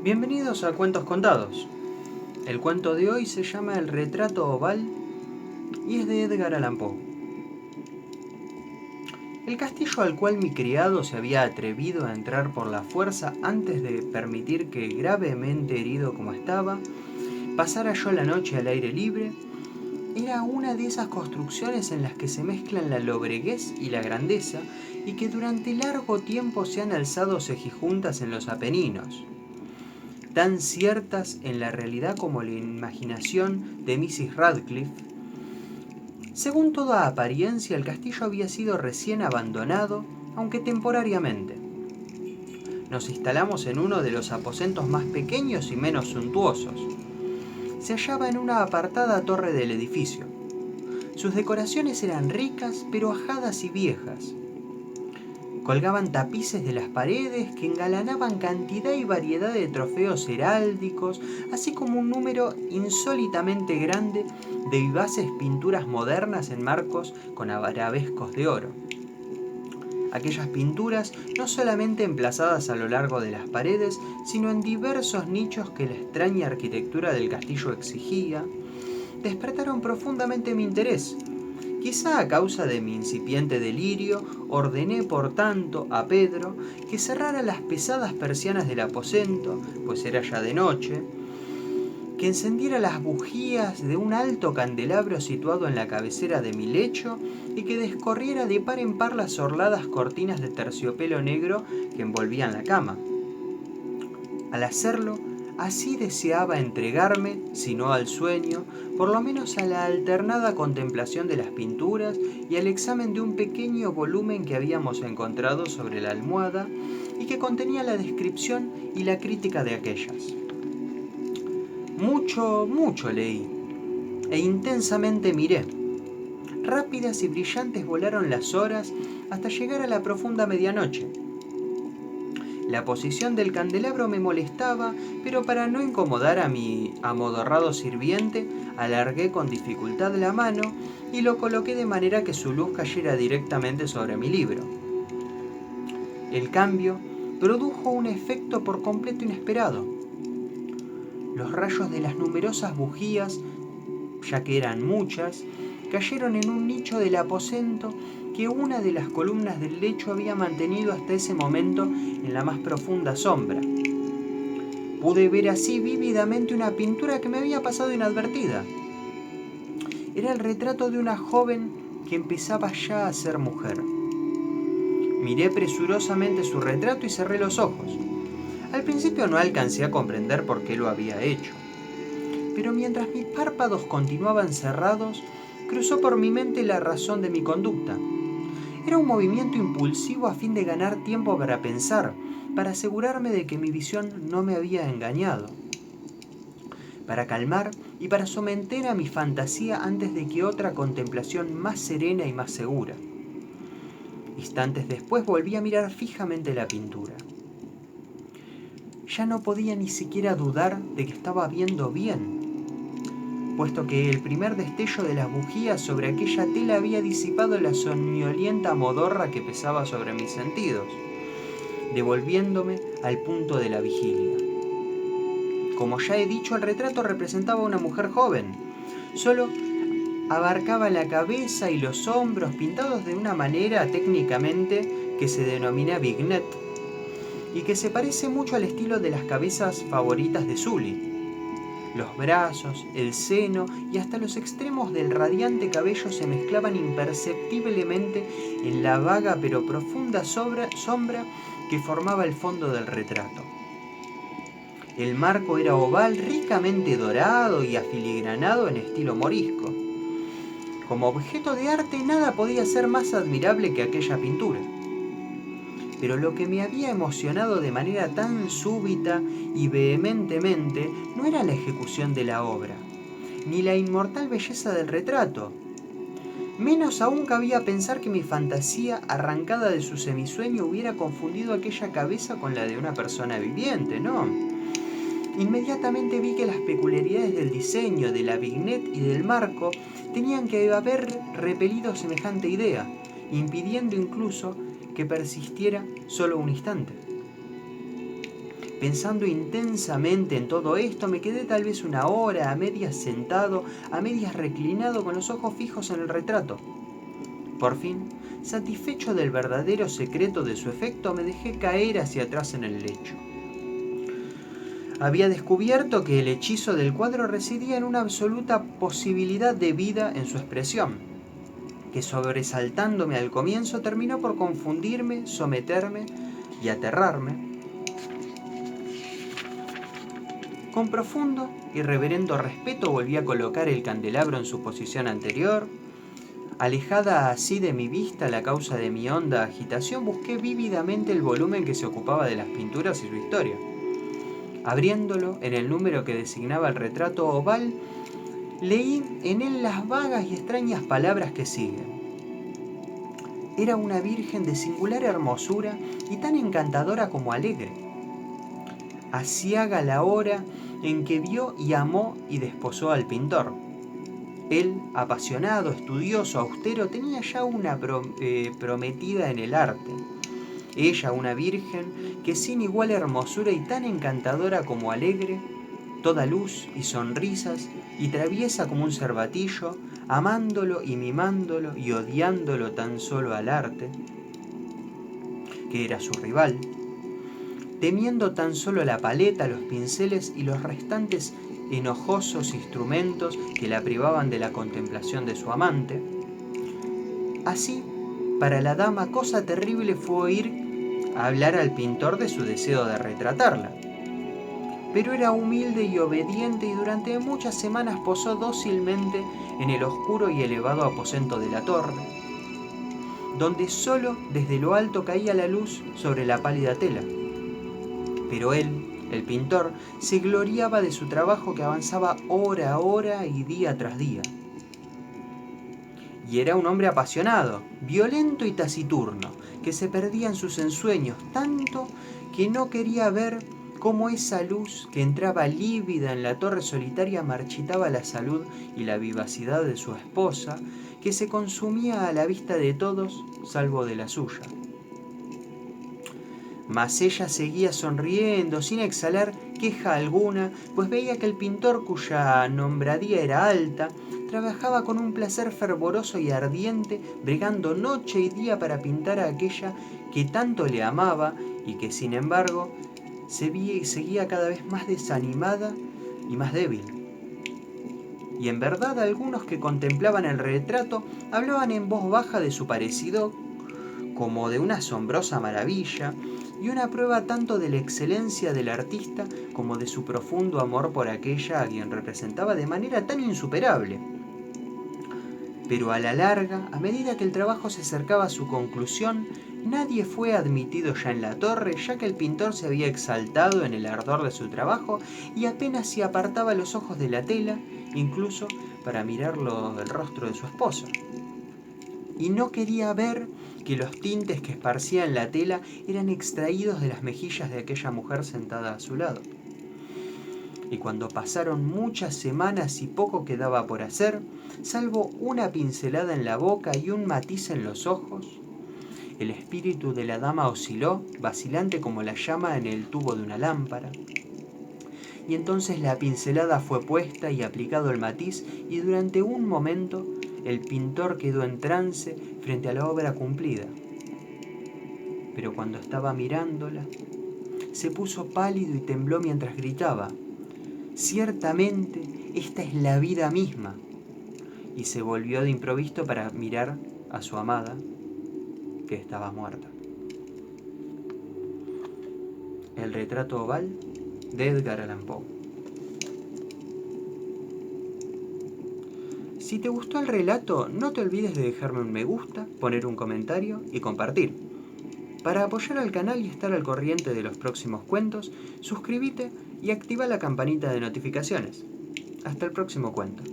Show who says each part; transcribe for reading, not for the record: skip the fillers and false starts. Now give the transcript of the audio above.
Speaker 1: Bienvenidos a Cuentos Contados. El cuento de hoy se llama El retrato oval y es de Edgar Allan Poe. El castillo al cual mi criado se había atrevido a entrar por la fuerza antes de permitir que, gravemente herido como estaba, pasara yo la noche al aire libre, era una de esas construcciones en las que se mezclan la lobreguez y la grandeza y que durante largo tiempo se han alzado cejijuntas en los Apeninos, tan ciertas en la realidad como la imaginación de Mrs. Radcliffe. Según toda apariencia, el castillo había sido recién abandonado, aunque temporariamente. Nos instalamos en uno de los aposentos más pequeños y menos suntuosos. Se hallaba en una apartada torre del edificio. Sus decoraciones eran ricas, pero ajadas y viejas. Colgaban tapices de las paredes que engalanaban cantidad y variedad de trofeos heráldicos, así como un número insólitamente grande de vivaces pinturas modernas en marcos con arabescos de oro. Aquellas pinturas, no solamente emplazadas a lo largo de las paredes, sino en diversos nichos que la extraña arquitectura del castillo exigía, despertaron profundamente mi interés. Quizá a causa de mi incipiente delirio, ordené por tanto a Pedro que cerrara las pesadas persianas del aposento, pues era ya de noche, que encendiera las bujías de un alto candelabro situado en la cabecera de mi lecho y que descorriera de par en par las orladas cortinas de terciopelo negro que envolvían la cama. Al hacerlo, así deseaba entregarme, si no al sueño, por lo menos a la alternada contemplación de las pinturas y al examen de un pequeño volumen que habíamos encontrado sobre la almohada y que contenía la descripción y la crítica de aquellas. Mucho leí, e intensamente miré. Rápidas y brillantes volaron las horas hasta llegar a la profunda medianoche. La posición del candelabro me molestaba, pero para no incomodar a mi amodorrado sirviente, alargué con dificultad la mano y lo coloqué de manera que su luz cayera directamente sobre mi libro. El cambio produjo un efecto por completo inesperado. Los rayos de las numerosas bujías, ya que eran muchas, cayeron en un nicho del aposento que una de las columnas del lecho había mantenido hasta ese momento en la más profunda sombra. Pude ver así vívidamente una pintura que me había pasado inadvertida. Era el retrato de una joven que empezaba ya a ser mujer. Miré presurosamente su retrato y cerré los ojos. Al principio no alcancé a comprender por qué lo había hecho, pero mientras mis párpados continuaban cerrados, cruzó por mi mente la razón de mi conducta. Era un movimiento impulsivo a fin de ganar tiempo para pensar, para asegurarme de que mi visión no me había engañado, para calmar y para someter a mi fantasía antes de que otra contemplación más serena y más segura. Instantes después volví a mirar fijamente la pintura. Ya no podía ni siquiera dudar de que estaba viendo bien, puesto que el primer destello de las bujías sobre aquella tela había disipado la soñolienta modorra que pesaba sobre mis sentidos, devolviéndome al punto de la vigilia. Como ya he dicho, el retrato representaba a una mujer joven. Solo abarcaba la cabeza y los hombros pintados de una manera técnicamente que se denomina vignette y que se parece mucho al estilo de las cabezas favoritas de Sully. Los brazos, el seno y hasta los extremos del radiante cabello se mezclaban imperceptiblemente en la vaga pero profunda sombra que formaba el fondo del retrato. El marco era oval, ricamente dorado y afiligranado en estilo morisco. Como objeto de arte nada podía ser más admirable que aquella pintura. Pero lo que me había emocionado de manera tan súbita y vehementemente no era la ejecución de la obra, ni la inmortal belleza del retrato. Menos aún cabía pensar que mi fantasía, arrancada de su semisueño, hubiera confundido aquella cabeza con la de una persona viviente, ¿no? Inmediatamente vi que las peculiaridades del diseño, de la vignette y del marco tenían que haber repelido semejante idea, impidiendo incluso que persistiera solo un instante. Pensando intensamente en todo esto, me quedé tal vez una hora, a medias sentado, a medias reclinado con los ojos fijos en el retrato. Por fin, satisfecho del verdadero secreto de su efecto, me dejé caer hacia atrás en el lecho. Había descubierto que el hechizo del cuadro residía en una absoluta posibilidad de vida en su expresión, que sobresaltándome al comienzo terminó por confundirme, someterme y aterrarme. Con profundo y reverendo respeto volví a colocar el candelabro en su posición anterior. Alejada así de mi vista la causa de mi honda agitación, busqué vívidamente el volumen que se ocupaba de las pinturas y su historia. Abriéndolo en el número que designaba el retrato oval, leí en él las vagas y extrañas palabras que siguen. Era una virgen de singular hermosura y tan encantadora como alegre. Aciaga la hora en que vio y amó y desposó al pintor. Él, apasionado, estudioso, austero, tenía ya una prometida en el arte. Ella, una virgen que sin igual hermosura y tan encantadora como alegre, toda luz y sonrisas y traviesa como un cervatillo, amándolo y mimándolo y odiándolo tan solo al arte, que era su rival, temiendo tan solo la paleta, los pinceles y los restantes enojosos instrumentos que la privaban de la contemplación de su amante. Así, para la dama cosa terrible fue oír hablar al pintor de su deseo de retratarla. Pero era humilde y obediente y durante muchas semanas posó dócilmente en el oscuro y elevado aposento de la torre, donde solo desde lo alto caía la luz sobre la pálida tela. Pero él, el pintor, se gloriaba de su trabajo que avanzaba hora a hora y día tras día. Y era un hombre apasionado, violento y taciturno, que se perdía en sus ensueños, tanto que no quería ver cómo esa luz que entraba lívida en la torre solitaria marchitaba la salud y la vivacidad de su esposa, que se consumía a la vista de todos, salvo de la suya. Mas ella seguía sonriendo, sin exhalar queja alguna, pues veía que el pintor, cuya nombradía era alta, trabajaba con un placer fervoroso y ardiente, bregando noche y día para pintar a aquella que tanto le amaba y que, sin embargo, seguía cada vez más desanimada y más débil. Y en verdad algunos que contemplaban el retrato hablaban en voz baja de su parecido como de una asombrosa maravilla, y una prueba tanto de la excelencia del artista como de su profundo amor por aquella a quien representaba de manera tan insuperable. Pero a la larga, a medida que el trabajo se acercaba a su conclusión, nadie fue admitido ya en la torre, ya que el pintor se había exaltado en el ardor de su trabajo y apenas se apartaba los ojos de la tela, incluso para mirarlo el rostro de su esposa. Y no quería ver que los tintes que esparcía en la tela eran extraídos de las mejillas de aquella mujer sentada a su lado. Y cuando pasaron muchas semanas y poco quedaba por hacer, salvo una pincelada en la boca y un matiz en los ojos, el espíritu de la dama osciló, vacilante como la llama en el tubo de una lámpara. Y entonces la pincelada fue puesta y aplicado el matiz, y durante un momento el pintor quedó en trance frente a la obra cumplida. Pero cuando estaba mirándola, se puso pálido y tembló mientras gritaba: «Ciertamente, esta es la vida misma», y se volvió de improviso para mirar a su amada, que estaba muerta. El retrato oval de Edgar Allan Poe. Si te gustó el relato, no te olvides de dejarme un me gusta, poner un comentario y compartir. Para apoyar al canal y estar al corriente de los próximos cuentos, suscríbete y activa la campanita de notificaciones. Hasta el próximo cuento.